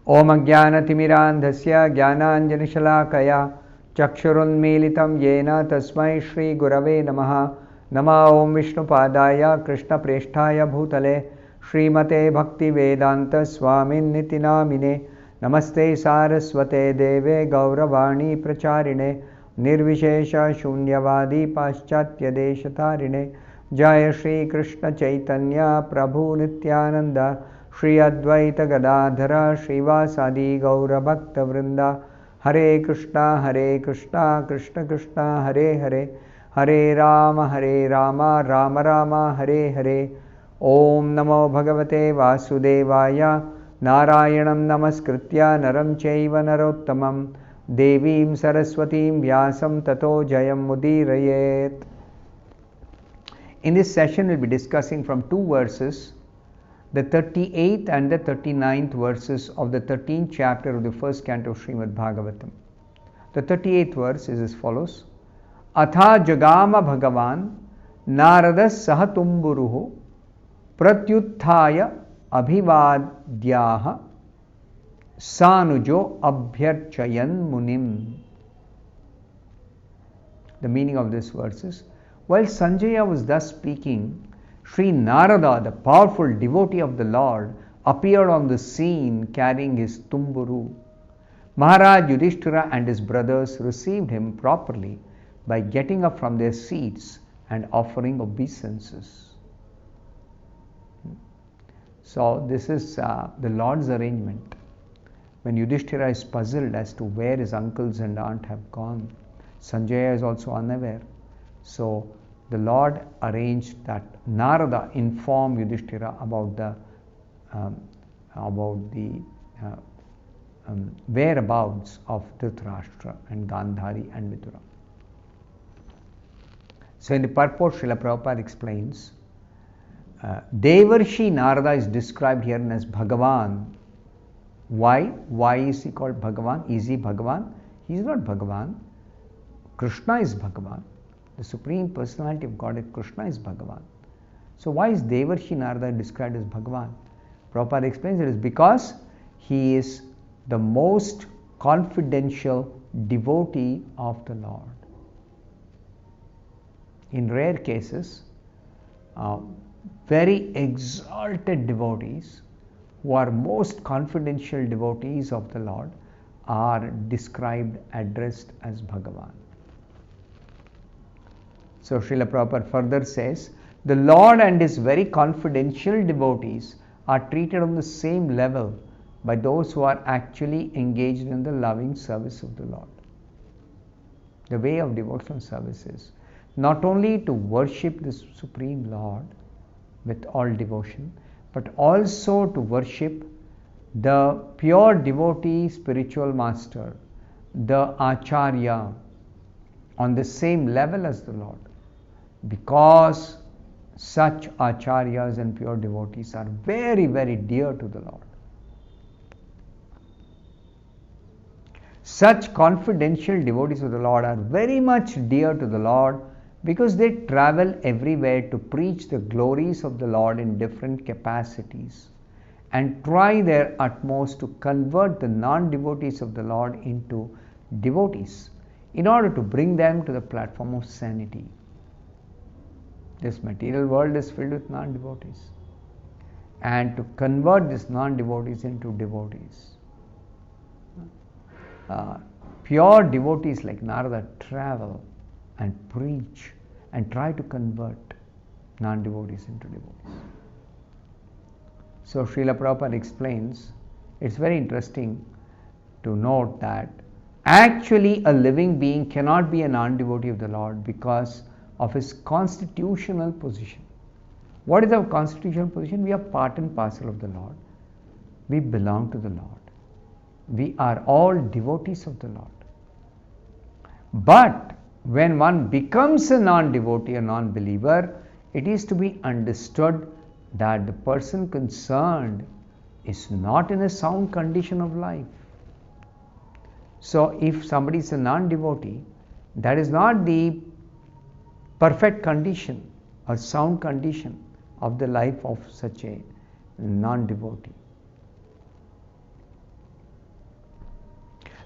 Om Ajnanatimirandhasya Jnananjanashalakaya Chakshurunmilitam Yena Tasmai Shri Gurave Namaha. Nama Om Vishnupadaya Krishna Presthaya Bhutale Srimate Bhaktivedanta Swamin Nitinamine Namaste Saraswate Deve Gauravani Pracharine Nirvishesha Shunyavadi Paschatya Deshatarine Jaya Shri Krishna Chaitanya Prabhu Nityananda Shri Advaita Gadadhara Srivasadi Gaura Bhakta Vrinda Hare Krishna Krishna Krishna Hare Hare Hare Rama Rama Rama Hare Hare Om Namo Bhagavate Vasudevaya Narayanam Namaskritya Naram Chaiva Narottamam Devim Saraswatim Vyasam Tato Jayam Mudirayet. In this session we will be discussing from two verses, the 38th and the 39th verses of the 13th chapter of the first canto of Srimad Bhagavatam. The 38th verse is as follows: Atha Jagama Bhagavan Narada Sahatumburuhu Pratyuthaya Abhivadyaha Sanujo Abhyarchayan Munim. The meaning of this verse is, while Sanjaya was thus speaking, Sri Narada, the powerful devotee of the Lord, appeared on the scene carrying his tumburu. Maharaj Yudhishthira and his brothers received him properly by getting up from their seats and offering obeisances. So this is the Lord's arrangement. When Yudhishthira is puzzled as to where his uncles and aunt have gone, Sanjaya is also unaware. So the Lord arranged that Narada inform Yudhishthira about the whereabouts of Dhritarashtra and Gandhari and Vidura. So in the purport, Srila Prabhupada explains, Devarshi Narada is described here as Bhagavan. Why? Why is he called Bhagavan? Is he Bhagavan? He is not Bhagavan. Krishna is Bhagavan. The Supreme Personality of Godhead, Krishna, is Bhagavan. So why is Devarshi Narada described as Bhagavan? Prabhupada explains it is because he is the most confidential devotee of the Lord. In rare cases, very exalted devotees who are most confidential devotees of the Lord are described, addressed as Bhagavan. So Srila Prabhupada further says, the Lord and his very confidential devotees are treated on the same level by those who are actually engaged in the loving service of the Lord. The way of devotional service is not only to worship the Supreme Lord with all devotion, but also to worship the pure devotee spiritual master, the Acharya, on the same level as the Lord. Because such acharyas and pure devotees are very, very dear to the Lord. Such confidential devotees of the Lord are very much dear to the Lord because they travel everywhere to preach the glories of the Lord in different capacities and try their utmost to convert the non-devotees of the Lord into devotees in order to bring them to the platform of sanity. This material world is filled with non-devotees, and to convert these non-devotees into devotees. Pure devotees like Narada travel and preach and try to convert non-devotees into devotees. So Srila Prabhupada explains, it's very interesting to note that actually a living being cannot be a non-devotee of the Lord because of his constitutional position. What is our constitutional position? We are part and parcel of the Lord. We belong to the Lord. We are all devotees of the Lord. But when one becomes a non-devotee, a non-believer, it is to be understood that the person concerned is not in a sound condition of life. So if somebody is a non-devotee, that is not the perfect condition or sound condition of the life of such a non-devotee.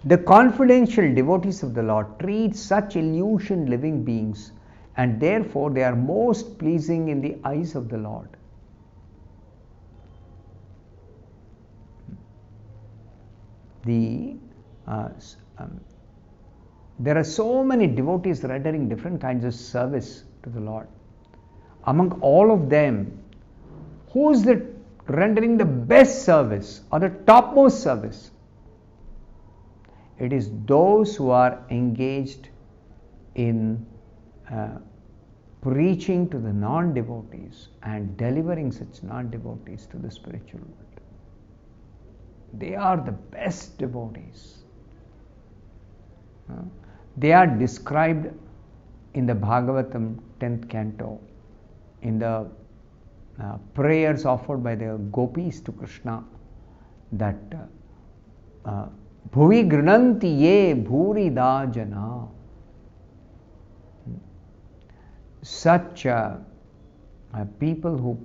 The confidential devotees of the Lord treat such illusion living beings, and therefore they are most pleasing in the eyes of the Lord. There are so many devotees rendering different kinds of service to the Lord. Among all of them, who is rendering the best service or the topmost service? It is those who are engaged in preaching to the non-devotees and delivering such non-devotees to the spiritual world. They are the best devotees. They are described in the Bhagavatam 10th canto, in the prayers offered by the gopis to Krishna, that bhuvi grinanti ye bhurida jana. Such people who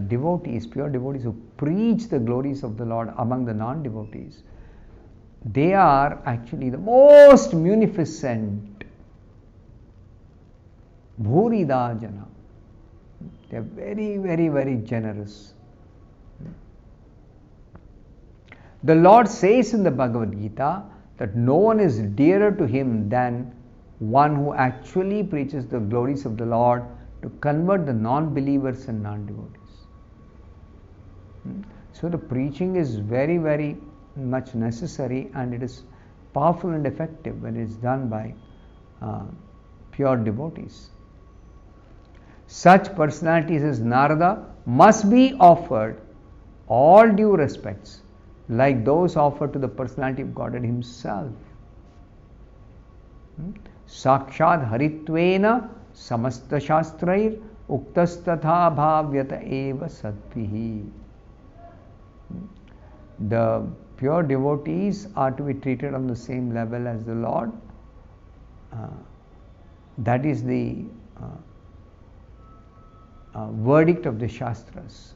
devotees, pure devotees who preach the glories of the Lord among the non-devotees, they are actually the most munificent. Bhurida jana. They are very, very, very generous. The Lord says in the Bhagavad Gita that no one is dearer to Him than one who actually preaches the glories of the Lord to convert the non-believers and non-devotees. So the preaching is very, very much necessary, and it is powerful and effective when it is done by pure devotees. Such personalities as Narada must be offered all due respects, like those offered to the personality of Godhead Himself. Sakshad haritvena samasta shastrair uktastatha bhavyata eva sadvihi. The pure devotees are to be treated on the same level as the Lord. That is the verdict of the Shastras.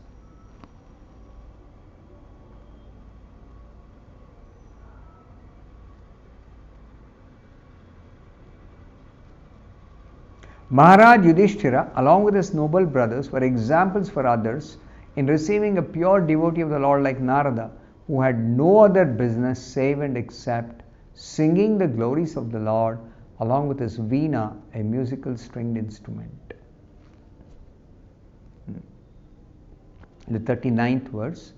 Maharaj Yudhishthira, along with his noble brothers, were examples for others in receiving a pure devotee of the Lord like Narada, who had no other business save and except singing the glories of the Lord along with his veena, a musical stringed instrument. The 39th verse,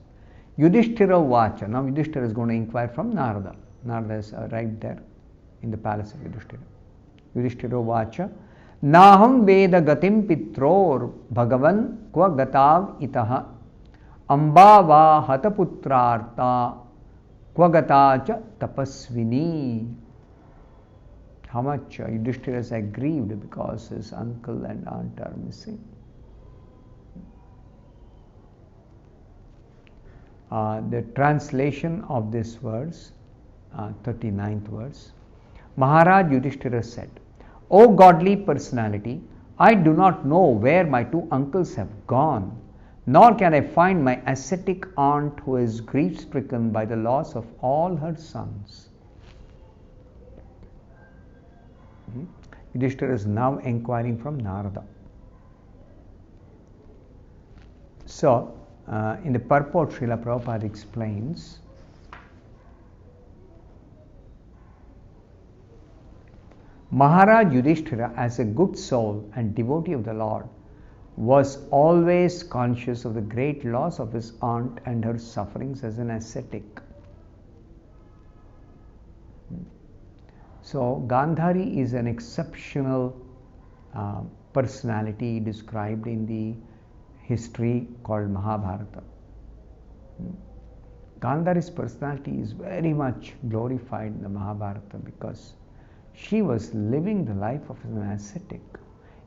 Yudhishthira Vacha. Now Yudhishthira is going to inquire from Narada. Narada has arrived there in the palace of Yudhishthira. Yudhishthira Vacha. Naham Veda Gatim Pitror Bhagavan Kwa Gatav Itaha Amba Va Hataputrarta Kwa Gatacha Tapasvini. How much Yudhishthira is aggrieved because his uncle and aunt are missing. The translation of this verse, 39th verse. Maharaj Yudhishthira said, O godly personality, I do not know where my two uncles have gone, nor can I find my ascetic aunt who is grief-stricken by the loss of all her sons. Yudhishthira is now inquiring from Narada. So, in the purport, Srila Prabhupada explains, Maharaj Yudhishthira, as a good soul and devotee of the Lord, was always conscious of the great loss of his aunt and her sufferings as an ascetic. So, Gandhari is an exceptional personality described in the history called Mahabharata. Gandhari's personality is very much glorified in the Mahabharata because she was living the life of an ascetic,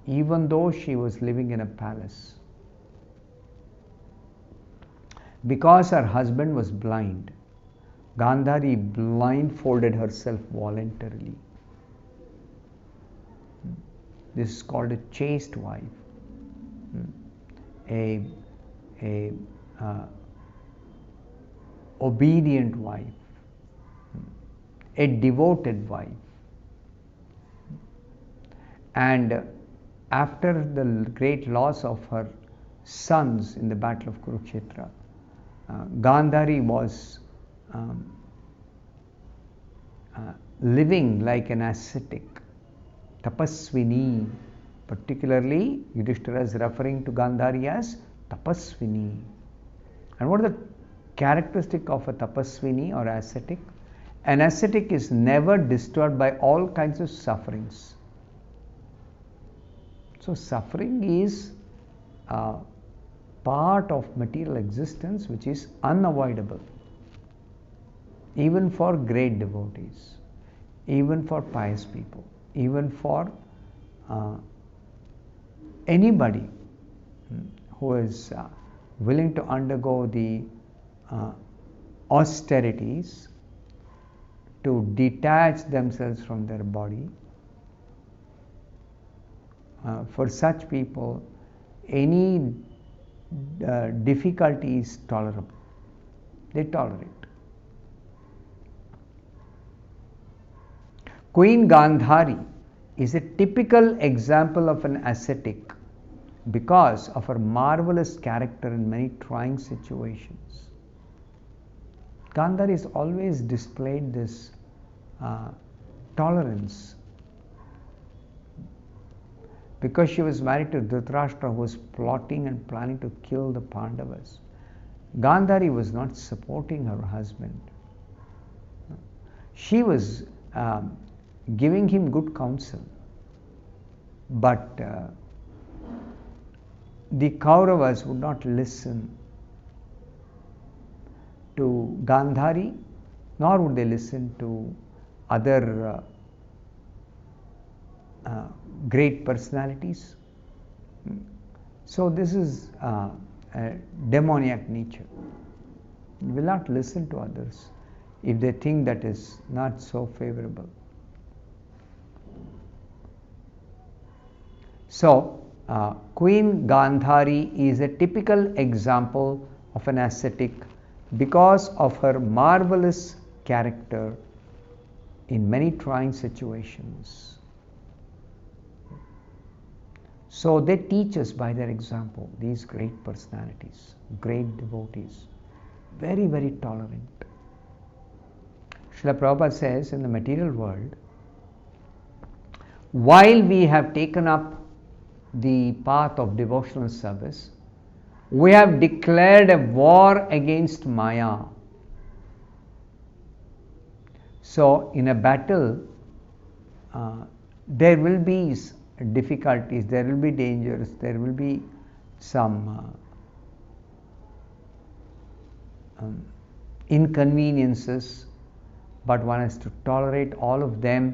even though she was living in a palace. Because her husband was blind, Gandhari blindfolded herself voluntarily. This is called a chaste wife. A obedient wife. a devoted wife. And after the great loss of her sons in the battle of Kurukshetra, Gandhari was living like an ascetic, tapaswini. Particularly, Yudhishthira is referring to Gandhari as tapaswini. And what are the characteristic of a tapaswini or ascetic? An ascetic is never disturbed by all kinds of sufferings. So suffering is part of material existence which is unavoidable, even for great devotees, even for pious people, even for anybody who is willing to undergo the austerities to detach themselves from their body. For such people, any difficulty is tolerable. They tolerate. Queen Gandhari is a typical example of an ascetic because of her marvelous character in many trying situations. Gandhari has always displayed this tolerance. Because she was married to Dhritarashtra, who was plotting and planning to kill the Pandavas, Gandhari was not supporting her husband. She was giving him good counsel. But the Kauravas would not listen to Gandhari, nor would they listen to other great personalities. So this is a demoniac nature. You will not listen to others if they think that is not so favorable. So Queen Gandhari is a typical example of an ascetic because of her marvelous character in many trying situations. So they teach us by their example, these great personalities, great devotees, very, very tolerant. Srila Prabhupada says, in the material world, while we have taken up the path of devotional service, we have declared a war against Maya. So in a battle, there will be difficulties, there will be dangers, there will be some inconveniences, but one has to tolerate all of them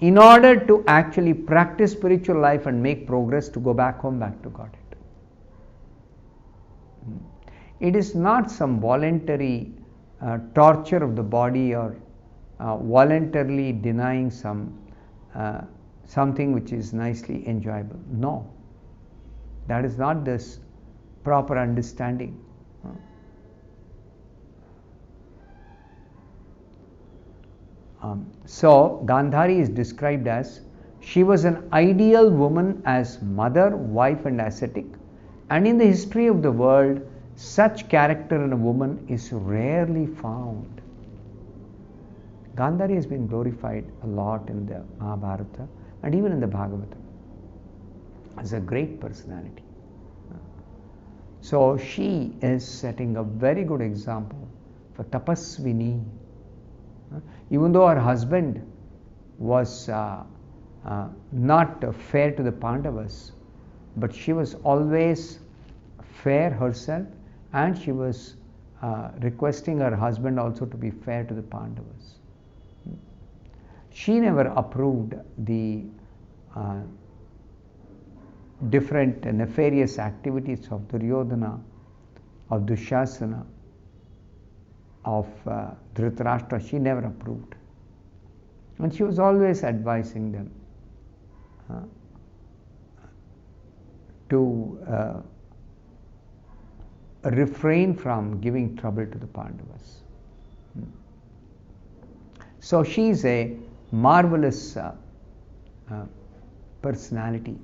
in order to actually practice spiritual life and make progress to go back home, back to Godhead. It is not some voluntary torture of the body or voluntarily denying something which is nicely enjoyable. No, that is not this proper understanding. So Gandhari is described as, she was an ideal woman as mother, wife and ascetic, and in the history of the world, such character in a woman is rarely found. Gandhari has been glorified a lot in the Mahabharata and even in the Bhagavatam as a great personality. So she is setting a very good example for tapaswini. Even though her husband was not fair to the Pandavas, but she was always fair herself, and she was requesting her husband also to be fair to the Pandavas. She never approved the different nefarious activities of Duryodhana, of Dushasana, of Dhritarashtra. She never approved. And she was always advising them to refrain from giving trouble to the Pandavas. So she is a marvelous personality.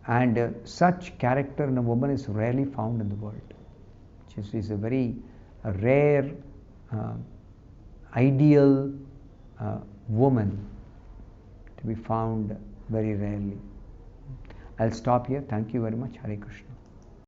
And such character in a woman is rarely found in the world. She is a very rare, ideal woman to be found very rarely. I'll stop here. Thank you very much. Hare Krishna.